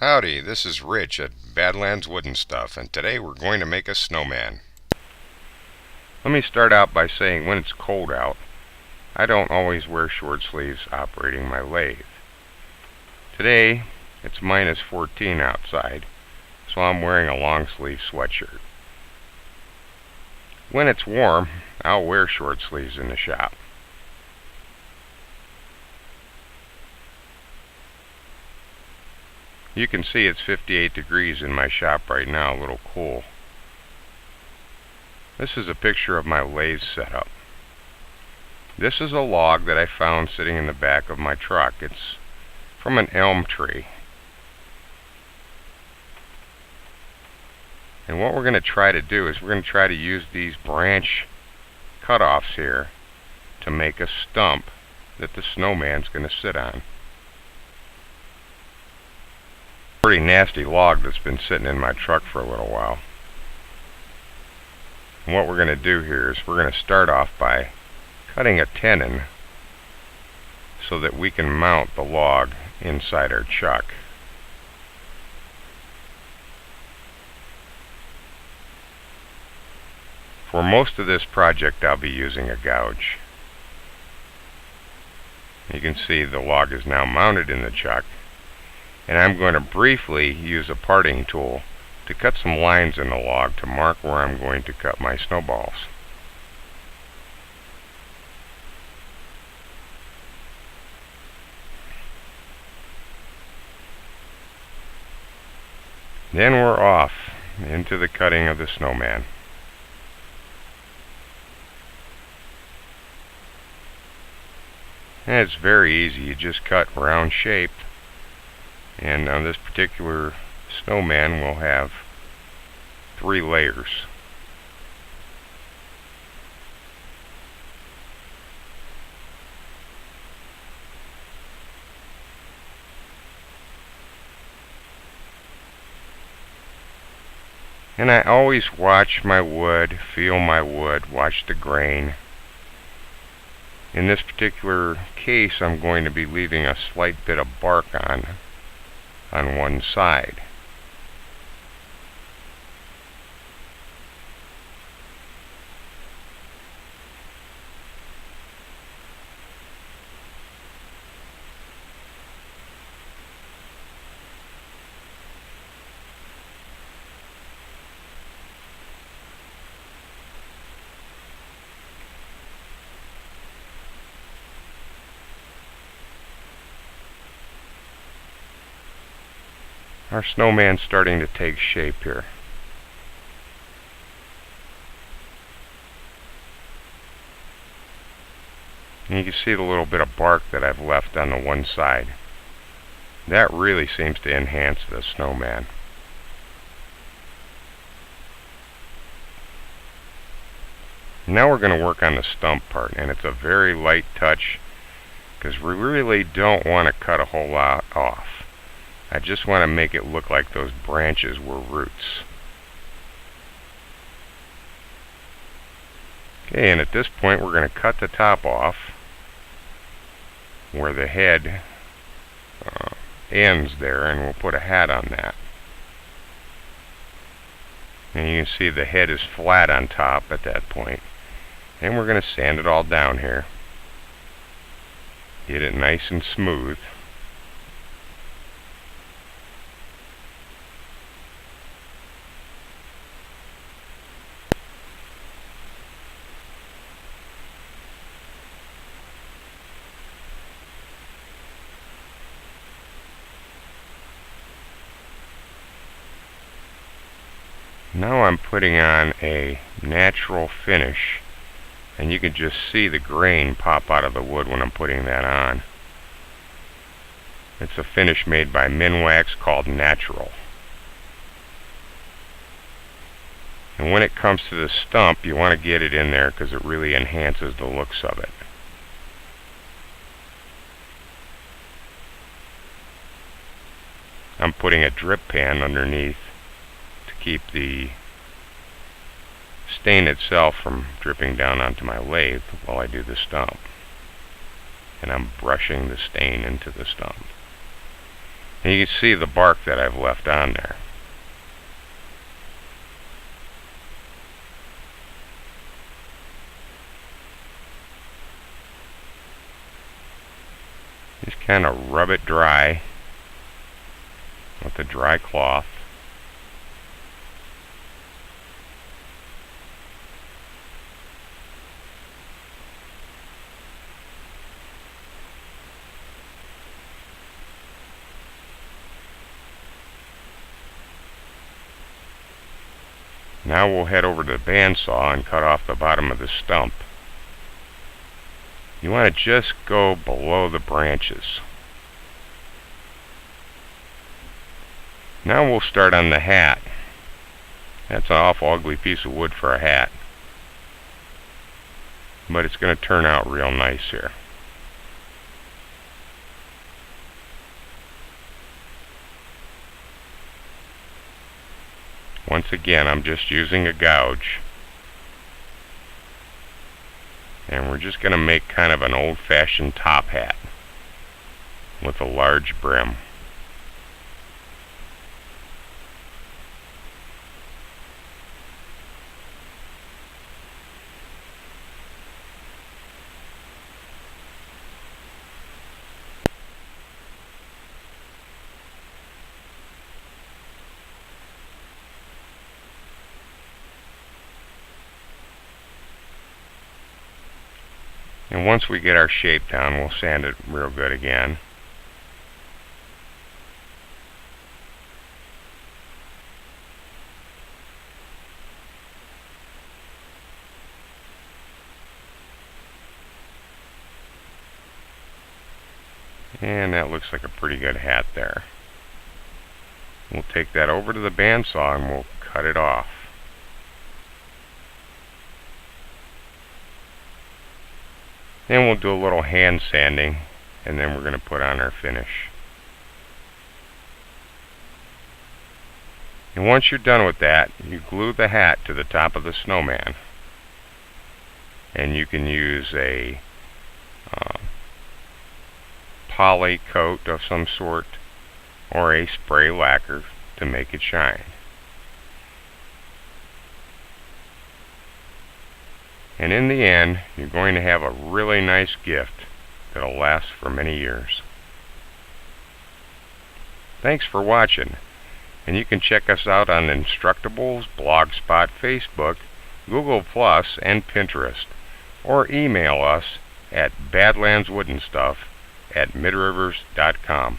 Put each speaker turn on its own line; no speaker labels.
Howdy, this is Rich at Badlands Wooden Stuff, and today we're going to make a snowman. Let me start out by saying when it's cold out, I don't always wear short sleeves operating my lathe. Today, it's minus 14 outside, so I'm wearing a long sleeve sweatshirt. When it's warm, I'll wear short sleeves in the shop. You can see it's 58 degrees in my shop right now, a little cool. This is a picture of my lathe setup. This is a log that I found sitting in the back of my truck. It's from an elm tree. And what we're going to try to do is we're going to try to use these branch cutoffs here to make a stump that the snowman's going to sit on. Pretty nasty log that's been sitting in my truck for a little while. And what we're going to do here is we're going to start off by cutting a tenon so that we can mount the log inside our chuck. For most of this project I'll be using a gouge. You can see the log is now mounted in the chuck. And I'm going to briefly use a parting tool to cut some lines in the log to mark where I'm going to cut my snowballs. Then we're off into the cutting of the snowman. And it's very easy, you just cut round shape. And on this particular snowman we'll have 3 layers. And I always watch my wood, feel my wood, watch the grain. In this particular case I'm going to be leaving a slight bit of bark on one side. Our snowman's starting to take shape here. And you can see the little bit of bark that I've left on the one side. That really seems to enhance the snowman. Now we're going to work on the stump part, and it's a very light touch because we really don't want to cut a whole lot off. I just want to make it look like those branches were roots. Okay, and at this point we're going to cut the top off where the head ends there, and we'll put a hat on that. And you can see the head is flat on top at that point. And we're going to sand it all down here. Get it nice and smooth. Now I'm putting on a natural finish, and you can just see the grain pop out of the wood when I'm putting that on. It's a finish made by Minwax called Natural. And when it comes to the stump, you want to get it in there because it really enhances the looks of it. I'm putting a drip pan underneath to keep the stain itself from dripping down onto my lathe while I do the stump. And I'm brushing the stain into the stump. And you can see the bark that I've left on there. Just kind of rub it dry with a dry cloth. Now we'll head over to the bandsaw and cut off the bottom of the stump. You want to just go below the branches. Now we'll start on the hat. That's an awful ugly piece of wood for a hat, but it's going to turn out real nice here. Once again, I'm just using a gouge, and we're just going to make kind of an old-fashioned top hat with a large brim. And once we get our shape down, we'll sand it real good again. And that looks like a pretty good hat there. We'll take that over to the bandsaw and we'll cut it off. Then we'll do a little hand sanding, and then we're going to put on our finish. And once you're done with that, you glue the hat to the top of the snowman. And you can use a poly coat of some sort or a spray lacquer to make it shine. And in the end, you're going to have a really nice gift that'll last for many years. Thanks for watching, and you can check us out on Instructables, Blogspot, Facebook, Google+, and Pinterest, or email us at badlandswoodenstuff@midrivers.com.